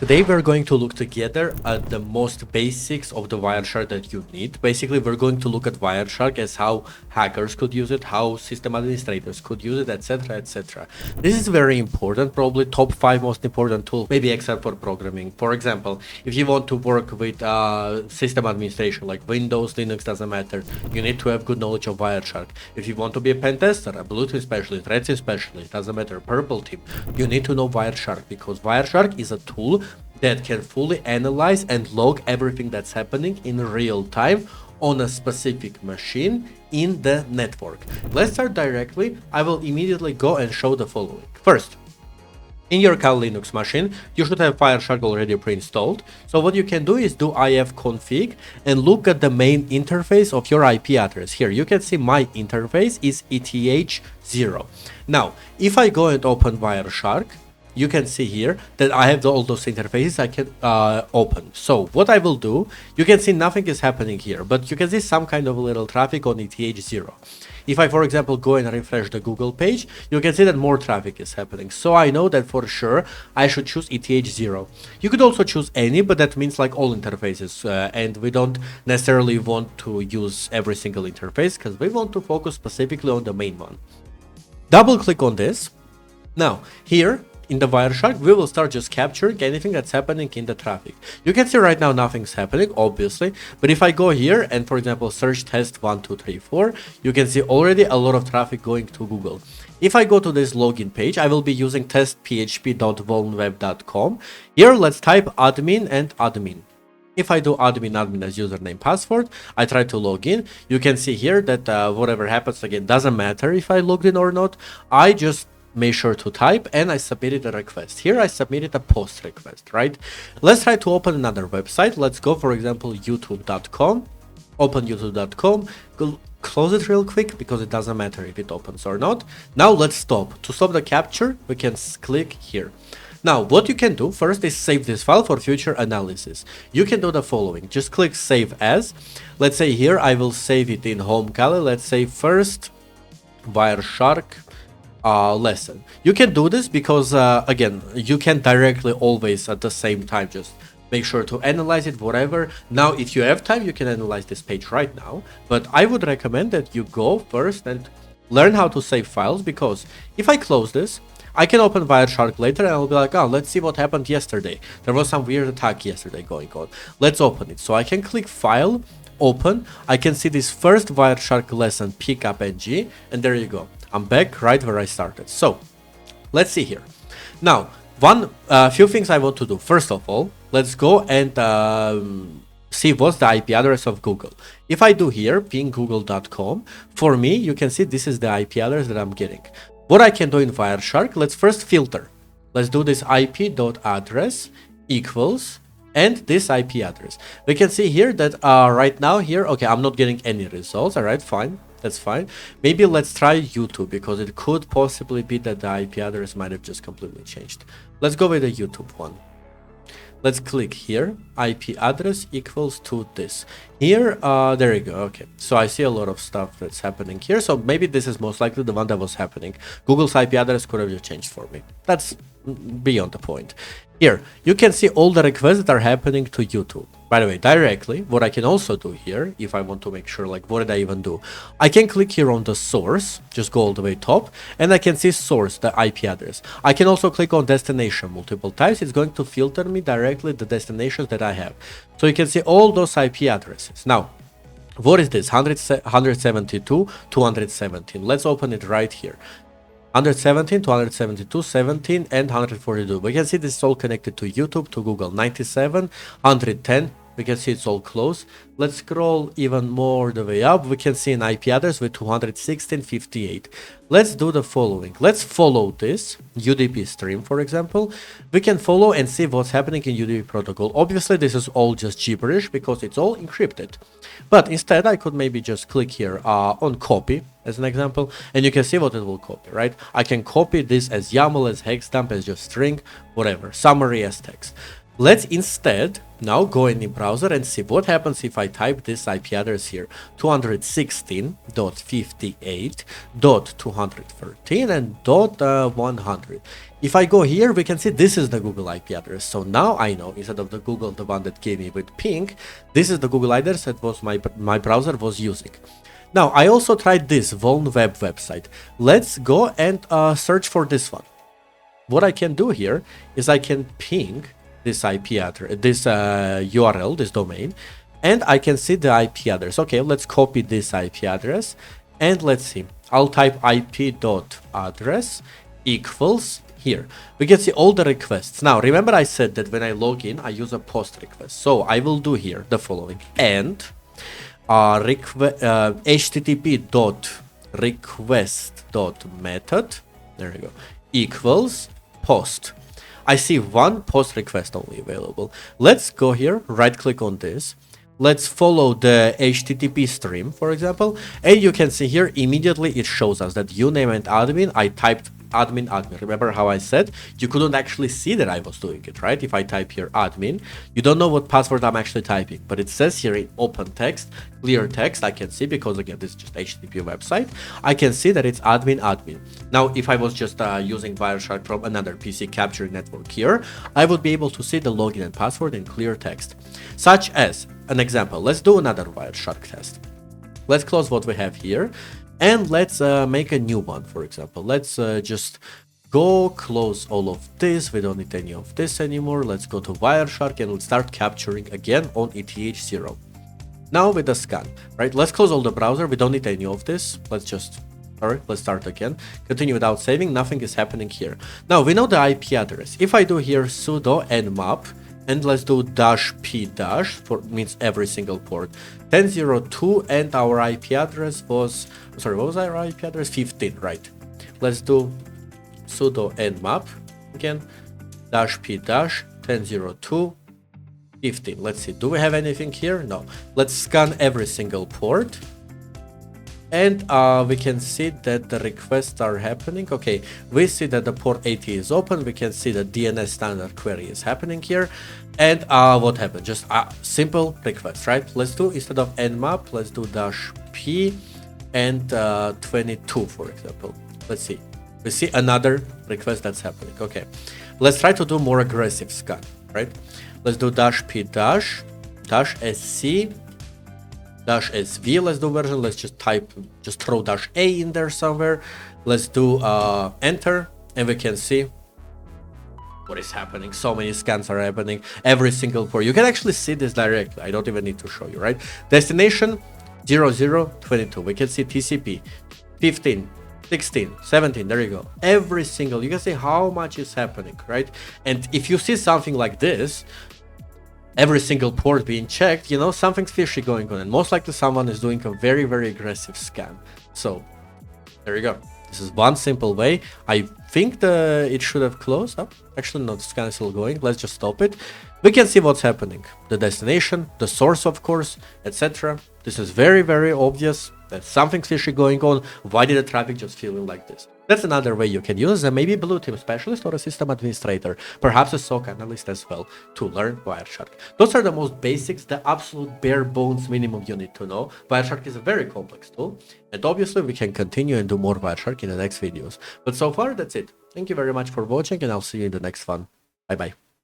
Today we're going to look together at the most basics of the Wireshark that you need. Basically, we're going to look at Wireshark as how hackers could use it, how system administrators could use it, etc, etc. This is very important, probably top 5 most important tool, maybe except for programming. For example, if you want to work with system administration like Windows, Linux, doesn't matter, you need to have good knowledge of Wireshark. If you want to be a pen tester, a blue team specialist, red team specialist, doesn't matter, purple team, you need to know Wireshark, because Wireshark is a tool that can fully analyze and log everything that's happening in real time on a specific machine in the network. Let's start directly. I will immediately go and show the following. First, in your Kali Linux machine, you should have Wireshark already pre-installed. So what you can do is do ifconfig and look at the main interface of your IP address. Here you can see my interface is eth0. Now, if I go and open Wireshark, you can see here that I have all those interfaces I can open. So what I will do, you can see nothing is happening here, but you can see some kind of little traffic on eth0. If I, for example, go and refresh the Google page, you can see that more traffic is happening. So I know that for sure I should choose eth0. You could also choose any, but that means like all interfaces, and we don't necessarily want to use every single interface because we want to focus specifically on the main one. Double click on this. Now here in the Wireshark, we will start just capturing anything that's happening in the traffic. You can see right now nothing's happening, obviously, but if I go here and, for example, search test 1, 2, 3, 4, you can see already a lot of traffic going to Google. If I go to this login page, I will be using testphp.vulnweb.com. Here, let's type admin and admin. If I do admin as username password, I try to log in. You can see here that whatever happens, again, doesn't matter if I logged in or not. I just make sure to type and I submitted a request. Here I submitted a post request, right? Let's try to open another website. Let's go, for example, youtube.com. Open youtube.com. Close it real quick because it doesn't matter if it opens or not. Now let's stop. To stop the capture, we can click here. Now, what you can do first is save this file for future analysis. You can do the following. Just click save as. Let's say here I will save it in home Kali. Let's say first Wireshark lesson. You can do this because again, you can directly always at the same time just make sure to analyze it, whatever. Now if you have time, you can analyze this page right now, but I would recommend that you go first and learn how to save files, because if I close this, I can open Wireshark later and I'll be like, oh, let's see what happened yesterday. There was some weird attack yesterday going on. Let's open it. So I can click file, open. I can see this first Wireshark lesson pcap, and there you go. I'm back right where I started. So let's see here. Now, few things I want to do. First of all, let's go and see what's the IP address of Google. If I do here, ping.google.com, for me, you can see this is the IP address that I'm getting. What I can do in Wireshark, let's first filter. Let's do this ip.address equals and this IP address. We can see here that right now here, okay, I'm not getting any results. All right, fine. That's fine. Maybe let's try YouTube, because it could possibly be that the IP address might have just completely changed. Let's go with the YouTube one. Let's click here, IP address equals to this. Here, there you go, okay. So I see a lot of stuff that's happening here. So maybe this is most likely the one that was happening. Google's IP address could have just changed for me. That's beyond the point. Here, you can see all the requests that are happening to YouTube. By the way, directly, what I can also do here, if I want to make sure, like, what did I even do? I can click here on the source, just go all the way top, and I can see source, the IP address. I can also click on destination multiple times. It's going to filter me directly the destinations that I have. So you can see all those IP addresses. Now, what is this? 172, 217. Let's open it right here. 117, 272, 17, and 142. We can see this is all connected to YouTube, to Google. 97, 110. We can see it's all close. Let's scroll even more the way up. We can see an IP address with 216.58. Let's do the following. Let's follow this UDP stream, for example. We can follow and see what's happening in UDP protocol. Obviously, this is all just gibberish because it's all encrypted. But instead, I could maybe just click here on copy as an example, and you can see what it will copy, right? I can copy this as YAML, as hex dump, as just string, whatever, summary as text. Let's instead now go in the browser and see what happens if I type this IP address here, 216.58.213 and .100. If I go here, we can see this is the Google IP address. So now I know, instead of the Google, the one that gave me with ping, this is the Google address that was my browser was using. Now, I also tried this Vuln Web website. Let's go and search for this one. What I can do here is I can ping this IP address, this URL, this domain, and I can see the IP address. Okay, let's copy this IP address, and let's see. I'll type ip.address equals here. We can see all the requests. Now, remember I said that when I log in, I use a post request. So I will do here the following. And http.request.method, there we go, equals post. I see one post request only available. Let's go here, right click on this. Let's follow the HTTP stream, for example, and you can see here immediately it shows us that uname and admin. I typed admin. Remember how I said you couldn't actually see that I was doing it, right? If I type here admin, you don't know what password I'm actually typing, but it says here in open text, clear text, I can see, because again this is just HTTP website, I can see that it's admin. Now if I was just using Wireshark from another PC capturing network here, I would be able to see the login and password in clear text. Such as an example, let's do another Wireshark test. Let's close what we have here. And let's make a new one, for example. Let's just go close all of this. We don't need any of this anymore. Let's go to Wireshark and let's start capturing again on ETH0. Now with the scan, right? Let's close all the browser. We don't need any of this. Let's start again. Continue without saving. Nothing is happening here. Now we know the IP address. If I do here sudo nmap, and let's do -p for means every single port 10.02, and our IP address was, sorry, what was our IP address? 15, right? Let's do sudo nmap again, -p 10.02 15. Let's see, do we have anything here? No. Let's scan every single port. And we can see that the requests are happening. Okay, we see that the port 80 is open. We can see the DNS standard query is happening here. And what happened? Just a simple request, right? Let's do, instead of nmap, let's do -p and 22, for example. Let's see. We see another request that's happening. Okay, let's try to do more aggressive scan, right? Let's do -p -sc -sv. Let's do version. Let's just throw -a in there somewhere. Let's do enter, and we can see what is happening. So many scans are happening, every single port. You can actually see this directly. I don't even need to show you, right? Destination 0022. We can see TCP 15, 16, 17. There you go. Every single, you can see how much is happening, right? And if you see something like this, every single port being checked, you know, something's fishy going on, and most likely someone is doing a very, very aggressive scan. So there you go. This is one simple way. I think it should have closed up. Actually, no, the scan is still going. Let's just stop it. We can see what's happening. The destination, the source, of course, etc. This is very, very obvious. There's something fishy going on. Why did the traffic just feeling like this? That's another way you can use, and maybe blue team specialist or a system administrator, perhaps a SOC analyst as well, to learn Wireshark. Those are the most basics, the absolute bare bones minimum you need to know. Wireshark is a very complex tool, and obviously we can continue and do more Wireshark in the next videos. But so far, that's it. Thank you very much for watching, and I'll see you in the next one. Bye bye.